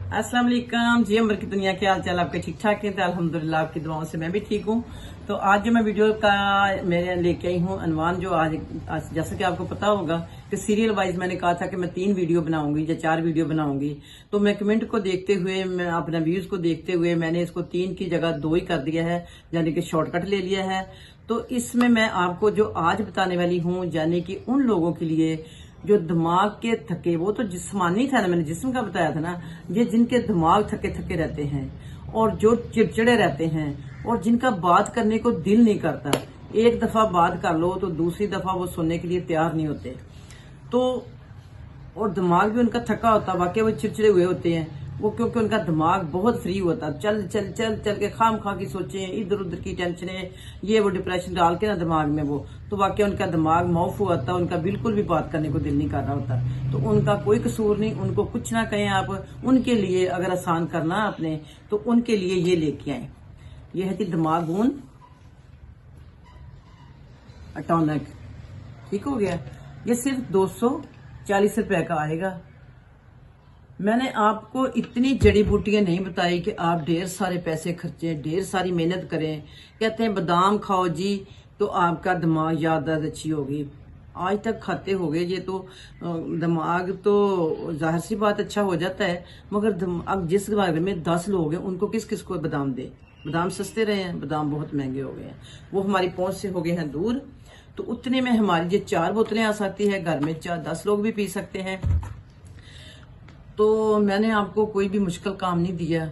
अस्सलाम वालेकुम जी। अमर की दुनिया के हाल चाल आपके ठीक ठाक हैं? तो अल्हम्दुलिल्लाह आपकी दुआओं से मैं भी ठीक हूँ। तो आज जो मैं वीडियो का मैं लेके आई हूँ अनवान जो आज जैसा कि आपको पता होगा कि सीरियल वाइज मैंने कहा था कि मैं 3 वीडियो बनाऊंगी या 4 वीडियो बनाऊंगी। तो मैं कमेंट को देखते हुए, मैं अपना व्यूज को देखते हुए मैंने इसको 3 की जगह 2 ही कर दिया है, यानी कि शॉर्टकट ले लिया है। तो इसमें मैं आपको जो आज बताने वाली हूँ, यानी कि उन लोगों के लिए जो दिमाग के थके, वो तो जिस्मानी था ना, मैंने जिस्म का बताया था ना, ये जिनके दिमाग थके थके रहते हैं और जो चिड़चिड़े रहते हैं और जिनका बात करने को दिल नहीं करता, एक दफा बात कर लो तो दूसरी दफा वो सुनने के लिए तैयार नहीं होते। तो और दिमाग भी उनका थका होता, वाकई वो चिड़चिड़े हुए होते हैं वो, क्योंकि उनका दिमाग बहुत फ्री होता, चल चल चल चल के खाम खा की सोचे, इधर उधर की टेंशनें, ये वो डिप्रेशन डाल के ना दिमाग में वो, तो वाकई उनका दिमाग मौफ हुआ था, उनका बिल्कुल भी बात करने को दिल नहीं कर रहा होता। तो उनका कोई कसूर नहीं, उनको कुछ ना कहें आप। उनके लिए अगर आसान करना अपने, तो उनके लिए ये लेके आए, ये है कि दिमागून अटोनिक। ठीक हो गया, ये सिर्फ 240 रुपए का आएगा। मैंने आपको इतनी जड़ी बूटियां नहीं बताई कि आप ढेर सारे पैसे खर्चें, ढेर सारी मेहनत करें। कहते हैं बादाम खाओ जी तो आपका दिमाग याददाश्त अच्छी होगी। आज तक खाते हो गए ये तो दिमाग तो जाहिर सी बात अच्छा हो जाता है, मगर अब जिस घर में 10 लोग हैं उनको किस किस को बादाम दे? बादाम सस्ते रहे हैं, बादाम बहुत महंगे हो गए हैं, वो हमारी पहुंच से हो गए हैं दूर। तो उतने में हमारी ये 4 बोतलें आ सकती है, घर में 10 लोग भी पी सकते हैं। तो मैंने आपको कोई भी मुश्किल काम नहीं दिया।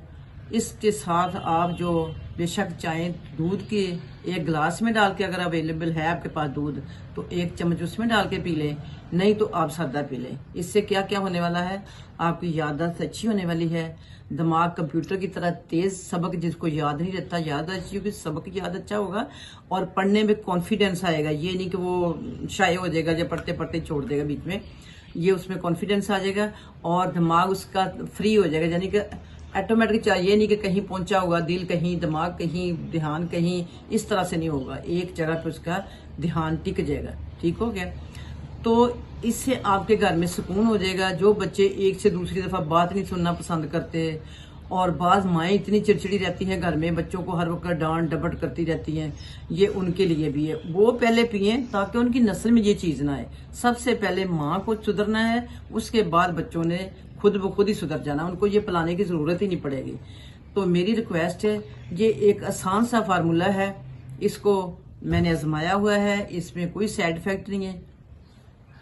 इसके साथ आप जो बेशक चाहें दूध के 1 गिलास में डाल के, अगर अवेलेबल है आपके पास दूध, तो 1 चम्मच उसमें डाल के पी लें, नहीं तो आप सादा पी लें। इससे क्या क्या होने वाला है, आपकी याददाश्त अच्छी होने वाली है, दिमाग कंप्यूटर की तरह तेज, सबक जिसको याद नहीं रहता याद अच्छी होगी, सबक याद अच्छा होगा और पढ़ने में कॉन्फिडेंस आएगा। ये नहीं कि वो शाये हो जाएगा या पढ़ते पढ़ते छोड़ देगा बीच में, ये उसमें कॉन्फिडेंस आ जाएगा और दिमाग उसका फ्री हो जाएगा, यानी कि ऑटोमेटिक चाहिए नहीं कि कहीं पहुंचा होगा दिल कहीं, दिमाग कहीं, ध्यान कहीं, इस तरह से नहीं होगा, एक जगह पे उसका ध्यान टिक जाएगा। ठीक हो गया, तो इससे आपके घर में सुकून हो जाएगा। जो बच्चे एक से दूसरी दफा बात नहीं सुनना पसंद करते और बाज माएँ इतनी चिड़चिड़ी रहती हैं घर में, बच्चों को हर वक्त डांट डपट करती रहती हैं, ये उनके लिए भी है। वो पहले पिए ताकि उनकी नस्ल में ये चीज ना आए। सबसे पहले माँ को सुधरना है, उसके बाद बच्चों ने खुद ब खुद ही सुधर जाना, उनको ये पिलाने की जरूरत ही नहीं पड़ेगी। तो मेरी रिक्वेस्ट है, ये एक आसान सा फार्मूला है, इसको मैंने आजमाया हुआ है, इसमें कोई साइड इफेक्ट नहीं है।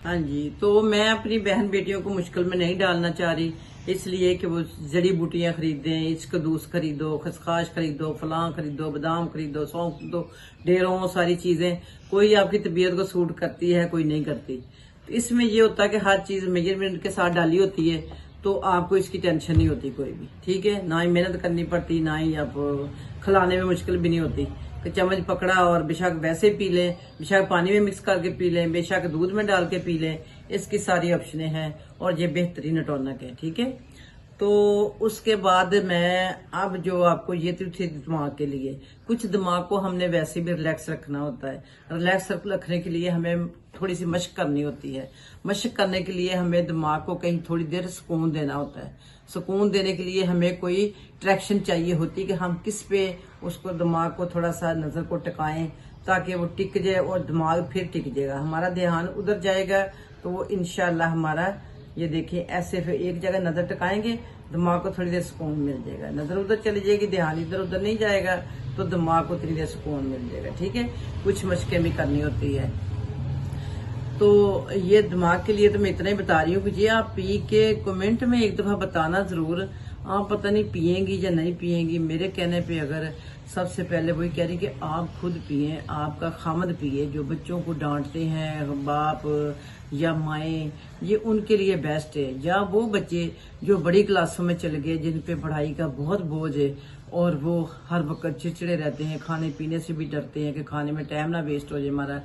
हाँ जी, तो मैं अपनी बहन बेटियों को मुश्किल में नहीं डालना चाह रही, इसलिए कि वो जड़ी बूटियां खरीदें, इचकदूस खरीदो, खसखाश खरीदो, फलां खरीदो, बादाम खरीदो, सौंफ खरीदो, ढेरों सारी चीजें। कोई आपकी तबीयत को सूट करती है, कोई नहीं करती। तो इसमें ये होता है कि हर चीज मेजरमेंट के साथ डाली होती है, तो आपको इसकी टेंशन नहीं होती कोई भी। ठीक है, ना ही मेहनत करनी पड़ती, ना ही आप खिलाने में मुश्किल भी नहीं होती कि चम्मच पकड़ा और बेशक वैसे पी लें, बेशक पानी में मिक्स करके पी लें, बेशक दूध में डाल के पी लें, इसकी सारी ऑप्शनें हैं और ये बेहतरीन टॉनिक है। ठीक है, तो उसके बाद मैं अब जो आपको ये थी दिमाग के लिए, कुछ दिमाग को हमने वैसे भी रिलैक्स रखना होता है। रिलैक्स रखने के लिए हमें थोड़ी सी मशक करनी होती है। मशक करने के लिए हमें दिमाग को कहीं थोड़ी देर सुकून देना होता है। सुकून देने के लिए हमें कोई ट्रैक्शन चाहिए होती है कि हम किस पे उसको, दिमाग को थोड़ा सा नजर को टिकाएं ताकि वो टिक जाए और दिमाग फिर टिक जाएगा, हमारा ध्यान उधर जाएगा। तो वो इंशाल्लाह हमारा, ये देखिए ऐसे फिर एक जगह नजर टिकाएंगे, दिमाग को थोड़ी देर सुकून मिल जाएगा। नजर उधर चली जाएगी, ध्यान इधर उधर नहीं जाएगा, तो दिमाग को थोड़ी देर सुकून मिल जाएगा। ठीक है, कुछ मशकें भी करनी होती है। तो ये दिमाग के लिए तो मैं इतना ही बता रही हूँ कि ये आप पी के कमेंट में एक दफा बताना जरूर। आप पता नहीं पिएंगी या नहीं पिएंगी, मेरे कहने पे अगर सबसे पहले वही कह रही कि आप खुद पिए, आपका खामद पिए। जो बच्चों को डांटते हैं बाप या माएँ, ये उनके लिए बेस्ट है। या वो बच्चे जो बड़ी क्लासों में चले गए, जिन पे पढ़ाई का बहुत बोझ है और वो हर वक्त चिड़चिड़े रहते हैं, खाने पीने से भी डरते हैं कि खाने में टाइम ना वेस्ट हो जाए हमारा,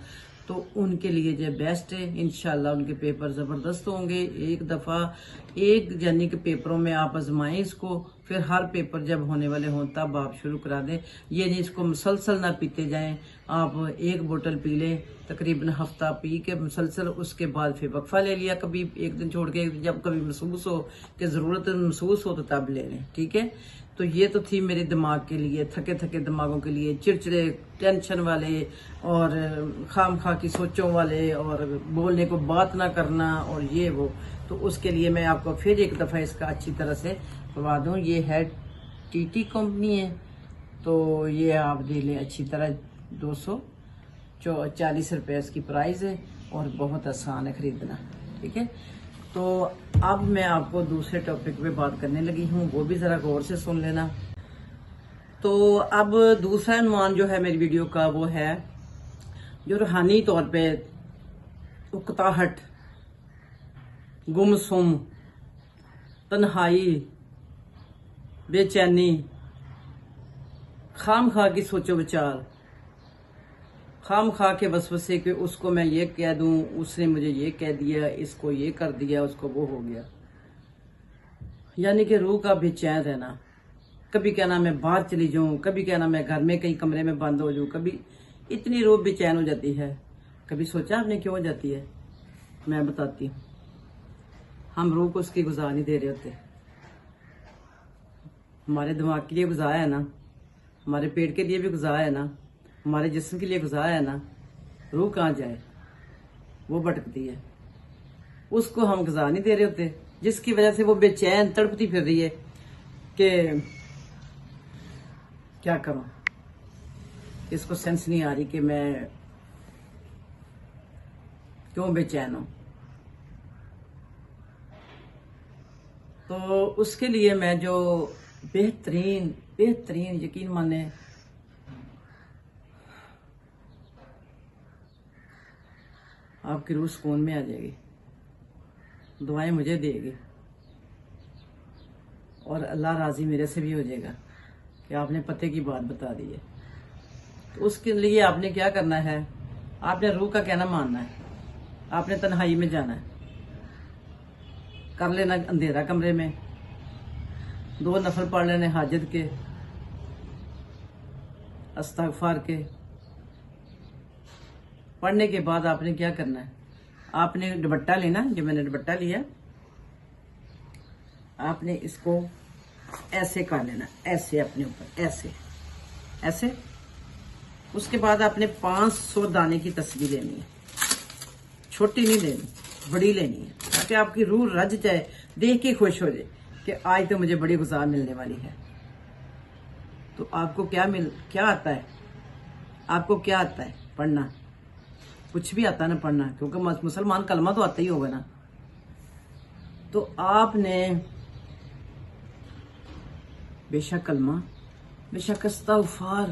तो उनके लिए जो बेस्ट है। इंशाल्लाह उनके पेपर जबरदस्त होंगे। एक दफा एक यानी कि पेपरों में आप आजमाएं इसको, फिर हर पेपर जब होने वाले हों तब आप शुरू करा दें। ये नहीं इसको मुसलसल ना पीते जाएं। आप एक बोतल पी लें, तकरीबन हफ्ता पी के मुसलसल, उसके बाद फिर वक्फा ले लिया, कभी एक दिन छोड़ के, जब कभी महसूस हो कि ज़रूरत महसूस हो तो तब ले लें, ठीक है। तो ये तो थी मेरे दिमाग के लिए, थके थके दिमागों के लिए, चिड़चिड़े टेंशन वाले और खाम खा की सोचों वाले और बोलने को बात ना करना और ये वो। तो उसके लिए मैं आपको फिर एक दफ़ा इसका अच्छी तरह से करवा दूँ। ये है टीटी कंपनी है, तो ये आप दे लें अच्छी तरह। 240 रुपये इसकी प्राइस है और बहुत आसान है ख़रीदना, ठीक है। तो अब मैं आपको दूसरे टॉपिक पे बात करने लगी हूँ, वो भी ज़रा गौर से सुन लेना। तो अब दूसरा अनुमान जो है मेरी वीडियो का वो है जो रूहानी तौर पे उकताहट, गुमसुम, तन्हाई, बेचैनी, खाम खा की सोचो विचार, खाम खा के वसवसे कि उसको मैं ये कह दूं, उसने मुझे ये कह दिया, इसको ये कर दिया, उसको वो हो गया, यानी कि रूह का बेचैन रहना। कभी कहना मैं बाहर चली जाऊं, कभी कहना मैं घर में कहीं कमरे में बंद हो जाऊं, कभी इतनी रूह बेचैन हो जाती है। कभी सोचा आपने क्यों हो जाती है? मैं बताती हूँ। हम रूह को उसकी गुज़ार नहीं दे रहे होते। हमारे दिमाग के लिए गुज़ार है ना, हमारे पेट के लिए भी गुज़ार है ना, हमारे जिस्म के लिए गुज़ार है ना। रूह कहाँ जाए? वो भटकती है, उसको हम गुज़ार नहीं दे रहे होते, जिसकी वजह से वो बेचैन तड़पती फिर रही है कि क्या करूं। इसको सेंस नहीं आ रही कि मैं क्यों बेचैन हूं। तो उसके लिए मैं जो बेहतरीन बेहतरीन यकीन माने आपकी रूह सुकून में आ जाएगी, दुआएं मुझे देगी और अल्लाह राजी मेरे से भी हो जाएगा कि आपने पते की बात बता दी है। तो उसके लिए आपने क्या करना है? आपने रूह का कहना मानना है। आपने तन्हाई में जाना है, कर लेना अंधेरा कमरे में, 2 नफल पढ़ लेने हाजत के, अस्तगफार के। पढ़ने के बाद आपने क्या करना है? आपने दुपट्टा लेना, जो मैंने दुपट्टा लिया, आपने इसको ऐसे कर लेना, ऐसे अपने ऊपर, ऐसे ऐसे। उसके बाद आपने 500 दाने की तस्बीह लेनी है, छोटी नहीं लेनी, बड़ी लेनी है, ताकि आपकी रूह रज जाए, देख के खुश हो जाए कि आज तो मुझे बड़ी गुज़ार मिलने वाली है। तो आपको क्या आता है? आपको क्या आता है? पढ़ना। कुछ भी आता है ना पढ़ना, क्योंकि मुसलमान कलमा तो आता ही होगा ना। तो आपने बेशक कलमा, बेशक इस्तग़फ़ार,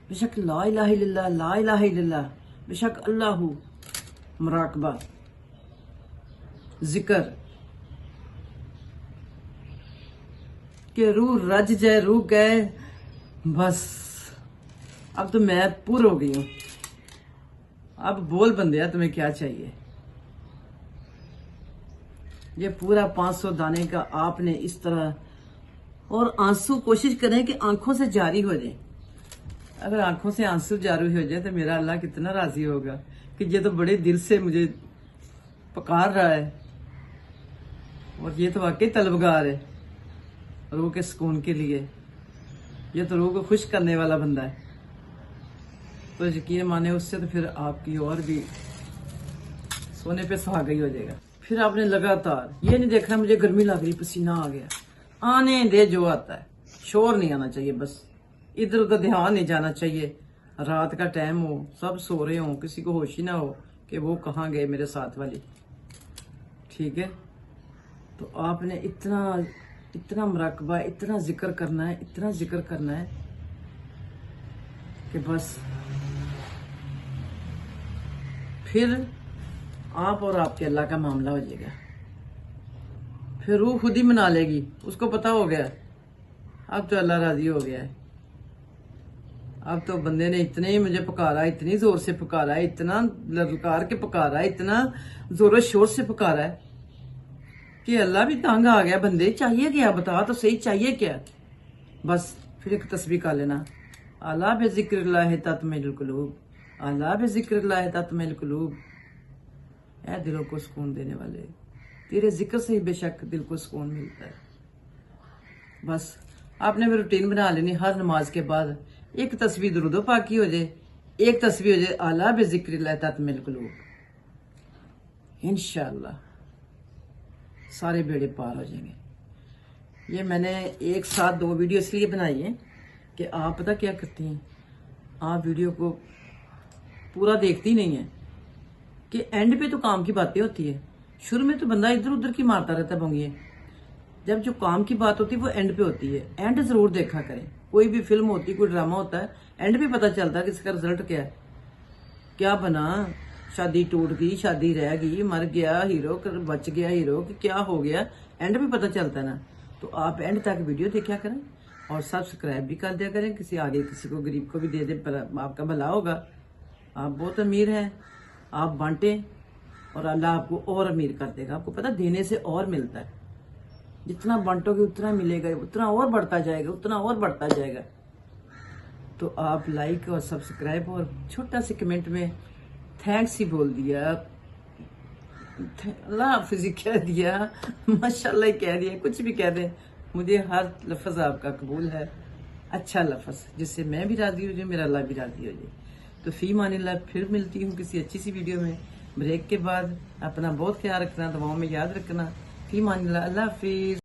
बेशक ला इलाहा इल्लल्लाह, ला इलाहा इल्लल्लाह, बेशक अल्लाहु, मुराकबा, जिक्र के रूह रज जाए, रूह गए, बस अब तो मैं पूर हो गई हूं। अब बोल बंदिया, तुम्हें क्या चाहिए? ये पूरा 500 दाने का आपने इस तरह, और आंसू कोशिश करें कि आंखों से जारी हो जाए। अगर आंखों से आंसू जारी हो जाए तो मेरा अल्लाह कितना राजी होगा कि ये तो बड़े दिल से मुझे पुकार रहा है और ये तो वाकई तलबगार है रूह के सुकून के लिए। ये तो रूह को खुश करने वाला बंदा है। तो यकीन माने उससे तो फिर आपकी और भी सोने पे सुहागा ही हो जाएगा। फिर आपने लगातार ये नहीं देखना मुझे गर्मी लग रही, पसीना आ गया, आने दे जो आता है, शोर नहीं आना चाहिए, बस इधर उधर ध्यान नहीं जाना चाहिए। रात का टाइम हो, सब सो रहे हो, किसी को होश ही ना हो कि वो कहाँ गए मेरे साथ वाली, ठीक है। तो आपने इतना मुराकबा, इतना जिक्र करना है, इतना जिक्र करना है कि बस फिर आप और आपके अल्लाह का मामला हो जाएगा। फिर रूह खुद ही मना लेगी, उसको पता हो गया अब तो अल्लाह राजी हो गया है। अब तो बंदे ने इतने ही मुझे पुकारा, इतनी जोर से पुकारा है, इतना ललकार के पुकारा है, इतना जोर शोर से पुकारा है कि अल्लाह भी तंग आ गया, बंदे चाहिए क्या, बता तो सही चाहिए क्या। बस फिर एक तस्बीह कर लेना, अला बेज़िक्रिल्लाह तत्मइनुल कुलूब, अला बेज़िक्रिल्लाह तत्मइनुल कुलूब। ऐ दिलों को सुकून देने वाले, तेरे जिक्र से ही बेशक दिल को सुकून मिलता है। बस आपने भी रूटीन बना लेनी, हर नमाज के बाद एक तस्बीह दुरूदो पाकी हो जाए, एक तस्बीह हो जाए अला बेज़िक्रिल्लाह तत्मइनुल कुलूब। इंशाअल्लाह सारे बेड़े पार हो जाएंगे। ये मैंने एक साथ 2 वीडियो इसलिए बनाई है कि आप पता क्या करती हैं, आप वीडियो को पूरा देखती नहीं है कि एंड पे तो काम की बातें होती है। शुरू में तो बंदा इधर उधर की मारता रहता है भंगिए, जब जो काम की बात होती है वो एंड पे होती है। एंड जरूर देखा करें, कोई भी फिल्म होती, कोई ड्रामा होता है, एंड पे पता चलता है कि इसका रिजल्ट क्या है, क्या बना, शादी टूट गई, शादी रह गई, मर गया हीरो, बच गया हीरो, कि क्या हो गया, एंड पे पता चलता है ना। तो आप एंड तक वीडियो देखा करें और सब्सक्राइब भी कर दिया करें, किसी आगे किसी को गरीब को भी दे दे, आपका भला होगा। आप बहुत अमीर हैं, आप बांटे और अल्लाह आपको और अमीर कर देगा। आपको पता देने से और मिलता है, जितना बांटोगे उतना मिलेगा, उतना और बढ़ता जाएगा, उतना और बढ़ता जाएगा। तो आप लाइक और सब्सक्राइब और छोटा सी कमेंट में थैंक्स ही बोल दिया, अल्लाह हाफिज़ ही कह दिया, माशाल्लाह ही कह दिया, कुछ भी कह दें, मुझे हर लफ्ज़ आपका कबूल है। अच्छा लफ्ज़ जिससे मैं भी राज़ी हो जाऊँ, मेरा अल्लाह भी राज़ी हो जाए। तो फी मानिल्लाह, फिर मिलती हूँ किसी अच्छी सी वीडियो में ब्रेक के बाद। अपना बहुत ख्याल रखना, दुआओं में याद रखना। फी मानिल्लाह, अल्लाह हाफिज़।